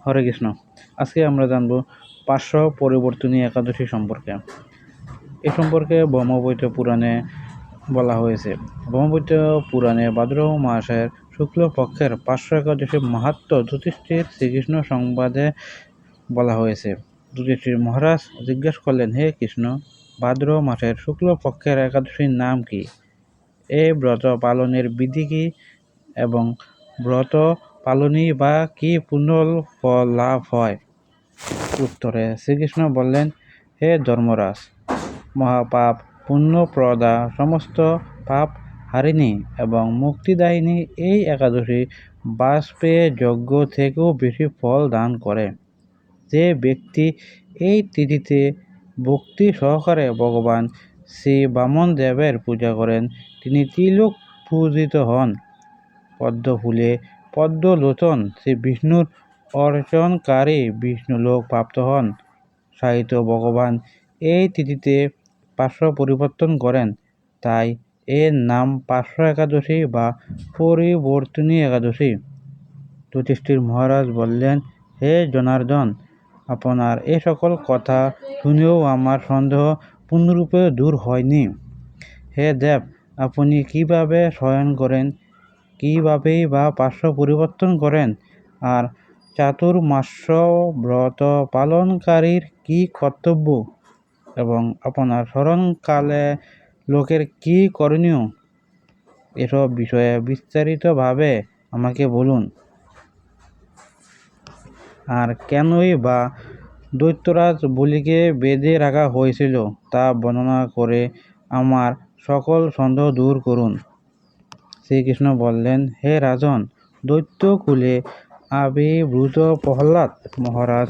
হরে কৃষ্ণ। আজকে আমরা জানব পার্শ্ব পরিবর্তনী একাদশী সম্পর্কে। এ সম্পর্কে ব্রহ্মবৈবর্ত পুরাণে বলা হয়েছে। ব্রহ্মবৈবর্ত পুরাণে ভাদ্র মাসের শুক্ল পক্ষের পার্শ্ব একাদশীর মাহাত্ম্য যুধিষ্ঠির শ্রীকৃষ্ণ সংবাদে বলা হয়েছে। যুধিষ্ঠির মহারাজ জিজ্ঞাসা করলেন, হে কৃষ্ণ, ভাদ্র মাসের শুক্ল পক্ষের একাদশীর নাম কি? এই ব্রত পালনের বিধি কি এবং ব্রত পালনই বা কি পুণ্য ফল লাভ হয়? উত্তরে শ্রীকৃষ্ণ বললেন, হে ধর্মরাজ, মহাপাপ পুণ্যপ্রদা সমস্ত পাপ হারিণী এবং মুক্তিদায়িনী এই একাদশী বাজপেয়ী যজ্ঞ থেকেও বেশি ফল দান করে। যে ব্যক্তি এই তিথিতে ভক্তি সহকারে ভগবান শ্রী বামন দেবের পূজা করেন, তিনি ত্রিলোক পূজিত হন। পদ্ম ফুলে পদ্মলোচন শ্রী বিষ্ণুর অর্চনকারী বিষ্ণুলোক প্রাপ্ত হন। সাহিত্য ভগবান এই তিথিতে পার্শ্ব পরিবর্তন করেন, তাই এর নাম পার্শ্ব একাদশী বা পরিবর্তনী একাদশী। যুধিষ্ঠির মহারাজ বললেন, হে জনার্দন, আপনার এ সকল কথা শুনেও আমার সন্দেহ পূর্ণরূপে দূর হয়নি। হে দেব, আপনি কিভাবে শয়ন করেন, কিভাবেই বা পার্শ্ব পরিবর্তন করেন, আর চাতুর্মাস্য ব্রত পালনকারীর কি কর্তব্য এবং আপনার স্মরণকালে লোকের কি করণীয়, এসব বিষয়ে বিস্তারিতভাবে আমাকে বলুন। আর কেনই বা দৈত্যরাজ বলিকে বেঁধে রাখা হয়েছিল তা বর্ণনা করে আমার সকল সন্দেহ দূর করুন। শ্রীকৃষ্ণ বললেন, হে রাজন, দৈত্যকুলে আবির্ভূত প্রহ্লাদ মহারাজ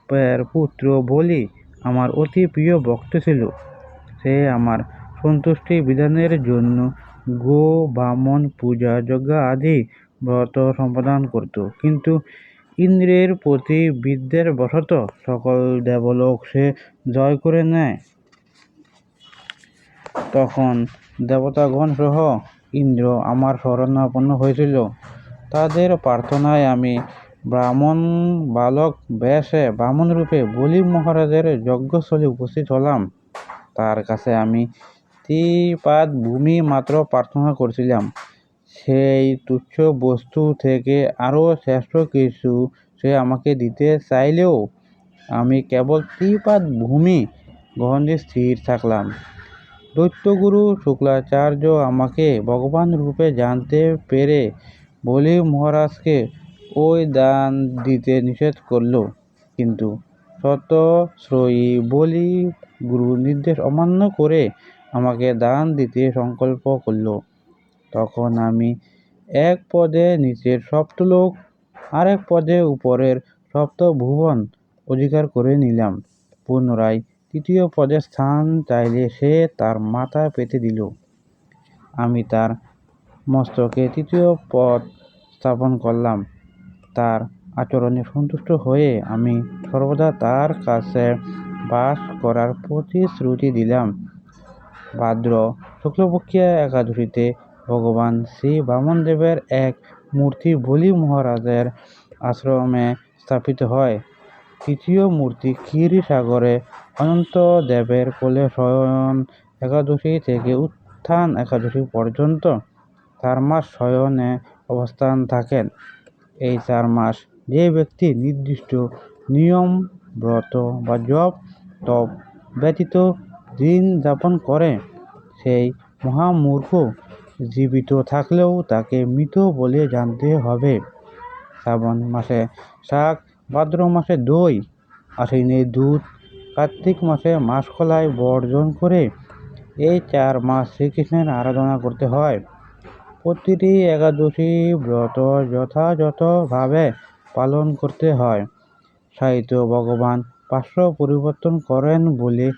এর পুত্র বলি আমার অতি প্রিয় ভক্ত ছিল। সে আমার সন্তুষ্টি বিধানের জন্য গো বামন পূজা যজ্ঞ আদি ব্রত সম্পাদন করত, কিন্তু ইন্দ্রের প্রতি বিদ্বের বশত সকল দেবলোক সে জয় করে নেয়। তখন দেবতাগণ সহ ইন্দ্র আমার শরণাপন্ন হয়েছিল। তাদের প্রার্থনায় আমি ব্রাহ্মণ বালক বেশে বামন রূপে বলি মহারাজের যজ্ঞস্থলে উপস্থিত হলাম। তার কাছে আমি ত্রিপাদ ভূমি মাত্র প্রার্থনা করছিলাম। সেই তুচ্ছ বস্তু থেকে আরও শ্রেষ্ঠ কিছু সে আমাকে দিতে চাইলেও আমি কেবল ত্রিপাদ ভূমি গ্রহণে স্থির থাকলাম। দৈত্যগুরু শুক্লাচার্য আমাকে ভগবান রূপে জানতে পেরে বলি মহারাজকে ওই দান দিতে নিষেধ করল, কিন্তু শতশ্রয়ী বলি গুরুর নির্দেশ অমান্য করে আমাকে দান দিতে সংকল্প করল। তখন আমি এক পদে নিচের সপ্তলোক, আরেক পদে উপরের সপ্তভুবন অধিকার করে নিলাম। পুনরায় তৃতীয় পদে স্থান চাইলে সে তার মাথা পেতে দিল। আমি তার মস্তকে তৃতীয় পদ স্থাপন করলাম। তার আচরণে সন্তুষ্ট হয়ে আমি সর্বদা তার কাছে বাস করার প্রতিশ্রুতি দিলাম। ভাদ্র শুক্লপক্ষীয় একাদশীতে ভগবান শ্রী বামনদেবের এক মূর্তি বলি মহারাজের আশ্রমে স্থাপিত হয়। তৃতীয় মূর্তি ক্ষীরসাগরে অনন্ত দেবের কোলে শয়ন একাদশী থেকে উত্থান একাদশী পর্যন্ত 4 মাস শয়নে অবস্থান থাকেন। এই 4 মাস যে ব্যক্তি নির্দিষ্ট নিয়ম ব্রত বা জপ তপ ব্যতীত দিন যাপন করে, সেই মহামূর্খ জীবিত থাকলেও তাকে মৃত বলে জানতে হবে। শ্রাবণ মাসে শাক, ভাদ্র মাসে দই, আশ্বিনে দুধ, কার্তিক মাসে মাসকলাই বর্জন করে এই 4 মাস শ্রীকৃষ্ণের আরাধনা করতে হয়। প্রতিটি একাদশী ব্রত যথাযথভাবে পালন করতে হয়। সাহিত্য ভগবান পার্শ্ব পরিবর্তন করেন বলে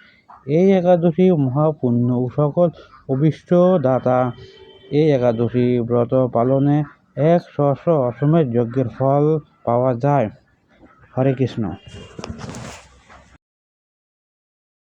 এই একাদশী মহাপুণ্য ও সকল অভীষ্ট দাতা। এই একাদশী ব্রত পালনে 100 অশ্বমেধ যজ্ঞের ফল পাওয়া যায়। হরে কৃষ্ণ।